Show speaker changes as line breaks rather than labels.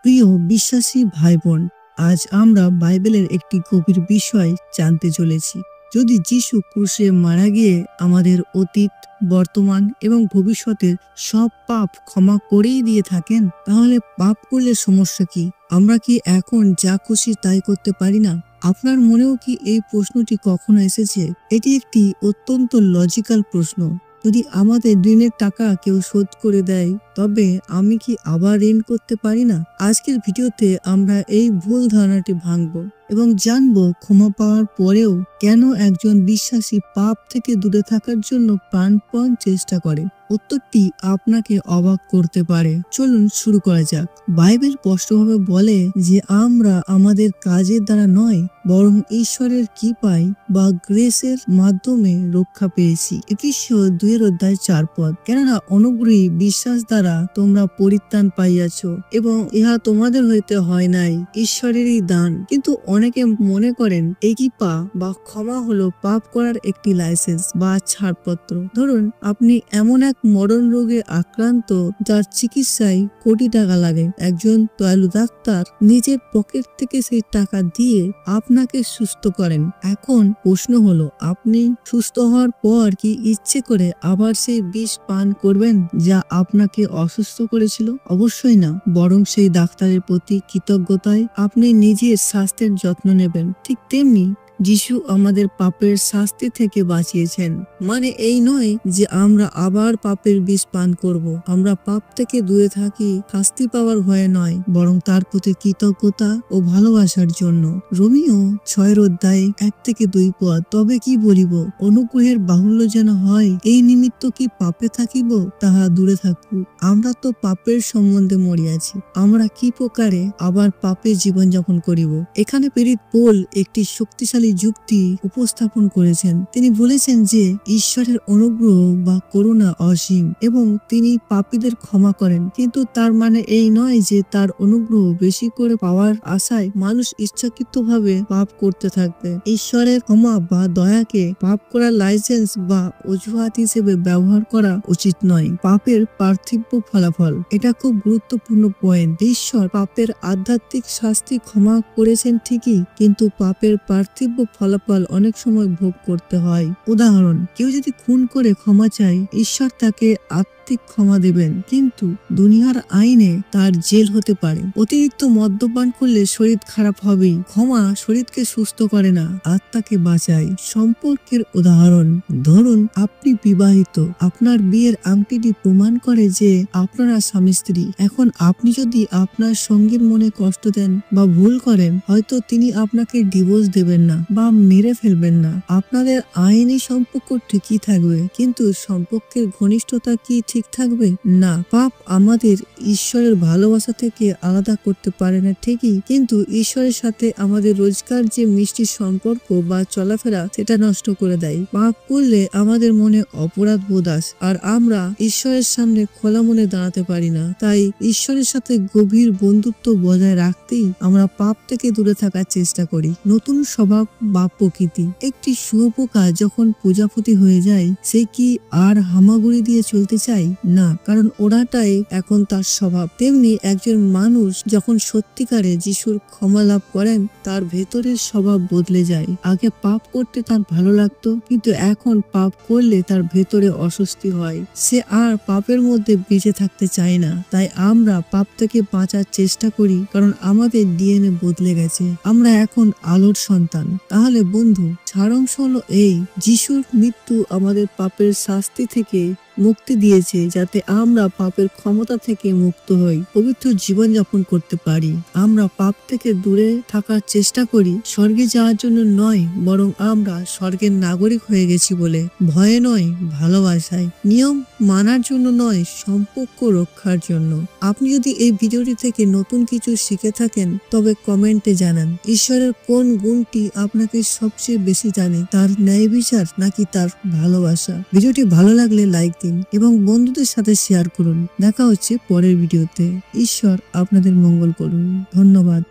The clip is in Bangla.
প্রিয় বিশ্বাসী ভাই বোন, আজ আমরা বাইবেলের একটি গভীর বিষয় জানতে চলেছি। যদি যিশু ক্রুশে মারা গিয়ে আমাদের অতীত, বর্তমান এবং ভবিষ্যতের সব পাপ ক্ষমা করেই দিয়ে থাকেন, তাহলে পাপ করলে সমস্যা কি? আমরা কি এখন যা খুশি তাই করতে পারি না? আপনার মনেও কি এই প্রশ্নটি কখনো এসেছে? এটি একটি অত্যন্ত লজিক্যাল প্রশ্ন। যদি আমাদের ঋণের টাকা কেউ শোধ করে দেয়, তবে আমি কি আবার ঋণ করতে পারি না? আজকের ভিডিওতে আমরা এই ভুল ধারণাটি ভাঙবো এবং জানবো ক্ষমা পাওয়ার পরেও কেন একজন বিশ্বাসী পাপ থেকে দূরে থাকার জন্য প্রাণপণ চেষ্টা করে। উত্তরটি আপনাকে অবাক করতে পারে। চলুন শুরু করা যাক। বাইবেল স্পষ্টভাবে বলে যে আমরা আমাদের কাজের দ্বারা নয়, বরং ঈশ্বরের কৃপায় বা গ্রেসের মাধ্যমে রক্ষা পেয়েছি। এফেসীয় 2:4 কেননা অনুগ্রহী বিশ্বাস দ্বারা তোমরা পরিত্রাণ পাইয়াছ, এবং ইহা তোমাদের হইতে হয় নাই, ঈশ্বরেরই দান। কিন্তু অনেকে মনে করেন এই কৃপা বা ক্ষমা হলো পাপ করার একটি লাইসেন্স বা ছাড়পত্র। ধরুন, আপনি এমন এক মরণ রোগে আক্রান্ত যার চিকিৎসায় কোটি টাকা লাগে। একজন দয়ালু ডাক্তার নিজের পকেট থেকে সেই টাকা দিয়ে আপনাকে সুস্থ করেন। এখন প্রশ্ন হলো, আপনি সুস্থ হওয়ার পর কি ইচ্ছে করে আবার সেই বিষ পান করবেন যা আপনাকে অসুস্থ করেছিল? অবশ্যই না, বরং সেই ডাক্তারের প্রতি কৃতজ্ঞতায় আপনি নিজের স্বাস্থ্যের যত্ন নেবেন। ঠিক তেমনি যিশু আমাদের পাপের শাস্তি থেকে বাঁচিয়েছেন। মানে এই নয় যে আমরা আবার পাপের বিষ পান করব। আমরা পাপ থেকে দূরে থাকি শাস্তি পাওয়ার ভয়ে নয়, বরং তার প্রতি কৃতজ্ঞতা ও ভালোবাসার জন্য। রোমীয় 6:1-2 তবে কি বলিব? অনুগ্রহের বাহুল্য যেন হয়, এই নিমিত্ত কি পাপে থাকিব, তাহা দূরে থাকুক। আমরা তো পাপের সম্বন্ধে মরিয়াছি, আমরা কি প্রকারে আবার পাপে জীবনযাপন করিব? এখানে প্রেরিত পৌল একটি শক্তিশালী যুক্তি উপস্থাপন করেছেন। তিনি বলেছেন যে ঈশ্বরের অনুগ্রহ বা করুণা অসীম এবং তিনি পাপীদের ক্ষমা করেন, কিন্তু তার মানে এই নয় যে তার অনুগ্রহ বেশি করে পাওয়ার আশায় মানুষ ইচ্ছাকৃতভাবে পাপ করতে থাকবে। ঈশ্বরের ক্ষমা বা দয়াকে পাপ করার লাইসেন্স বা অজুহাত হিসেবে ব্যবহার করা উচিত নয়। পাপের পার্থিব ফলাফল, এটা খুব গুরুত্বপূর্ণ পয়েন্ট। ঈশ্বর পাপের আধ্যাত্মিক শাস্তি ক্ষমা করেছেন ঠিকই, কিন্তু পাপের পার্থিব ফলাফল অনেক সময় ভোগ করতে হয়। উদাহরণ, কেউ যদি খুন করে ক্ষমা চায়, ঈশ্বর তাকে ক্ষমা দেবেন, কিন্তু দুনিয়ার আইনে তার জেল হতে পারে। অতিরিক্ত মদ্যপান করলে শরীর খারাপ হবেই। ক্ষমা শরীরকে সুস্থ করে না, আত্মাকে বাঁচায়। সম্পর্কের উদাহরণ, ধরুন আপনি বিবাহিত, আপনার বিয়ের আংটিটি প্রমাণ করে যে আপনারা স্বামী স্ত্রী। এখন আপনি যদি আপনার সঙ্গীর মনে কষ্ট দেন বা ভুল করেন, হয়তো তিনি আপনাকে ডিভোর্স দেবেন না বা মেরে ফেলবেন না। আপনাদের আইনি সম্পর্ক ঠিকই থাকবে, কিন্তু সম্পর্কের ঘনিষ্ঠতা কি ঠিক থাকবে? না। পাপ আমাদের ঈশ্বরের ভালোবাসা থেকে আলাদা করতে পারে না ঠিকই, কিন্তু ঈশ্বরের সাথে আমাদের রোজকার যে মিষ্টি সম্পর্ক বা চলাফেরা, সেটা নষ্ট করে দেয়। পাপ করলে আমাদের মনে অপরাধ বোধ আসে, আর আমরা ঈশ্বরের সামনে খোলা মনে দাঁড়াতে পারি না। তাই ঈশ্বরের সাথে গভীর বন্ধুত্ব বজায় রাখতেই আমরা পাপ থেকে দূরে থাকার চেষ্টা করি। নতুন স্বভাব বা প্রকৃতি, একটি শুঁয়োপোকা যখন প্রজাপতি হয়ে যায়, সে কি আর হামাগুড়ি দিয়ে চলতে চায়? না, কারণ ওরাটাই এখন তার স্বভাব। তেমনি একজন মানুষ যখন সত্যিকারে যিশুর ক্ষমা লাভ করেন, তার ভেতরের স্বভাব বদলে যায়। আগে পাপ করতে তার ভালো লাগতো, কিন্তু এখন পাপ করলে তার ভেতরে অস্বস্তি হয়। সে আর পাপের মধ্যে বেঁচে থাকতে চায় না। তাই আমরা পাপ থেকে বাঁচার চেষ্টা করি, কারণ আমাদের ডিএনএ বদলে গেছে। আমরা এখন আলোর সন্তান। তাহলে বন্ধু, সারাংশ হলো এই: যিশুর মৃত্যু আমাদের পাপের শাস্তি থেকে মুক্তি দিয়েছে, যাতে আমরা পাপের ক্ষমতা থেকে মুক্ত হই, পবিত্র জীবনযাপন করতে পারি। আমরা পাপ থেকে দূরে থাকার চেষ্টা করি স্বর্গে যাওয়ার জন্য নয়, বরং আমরা স্বর্গের নাগরিক হয়ে গেছি বলে। ভয়ে নয়, ভালোবাসায়। নিয়ম মানার জন্য নয়, সম্পর্ক রক্ষার জন্য। আপনি যদি এই ভিডিওটি থেকে নতুন কিছু শিখে থাকেন, তবে কমেন্টে জানান ঈশ্বরের কোন গুণটি আপনাকে সবচেয়ে বেশি জানে, তার ন্যায় বিচার নাকি তার ভালোবাসা। ভিডিওটি ভালো লাগলে লাইক দিন এবং বন্ধুদের সাথে শেয়ার করুন। দেখা হচ্ছে পরের ভিডিওতে। ঈশ্বর আপনাদের মঙ্গল করুন। ধন্যবাদ।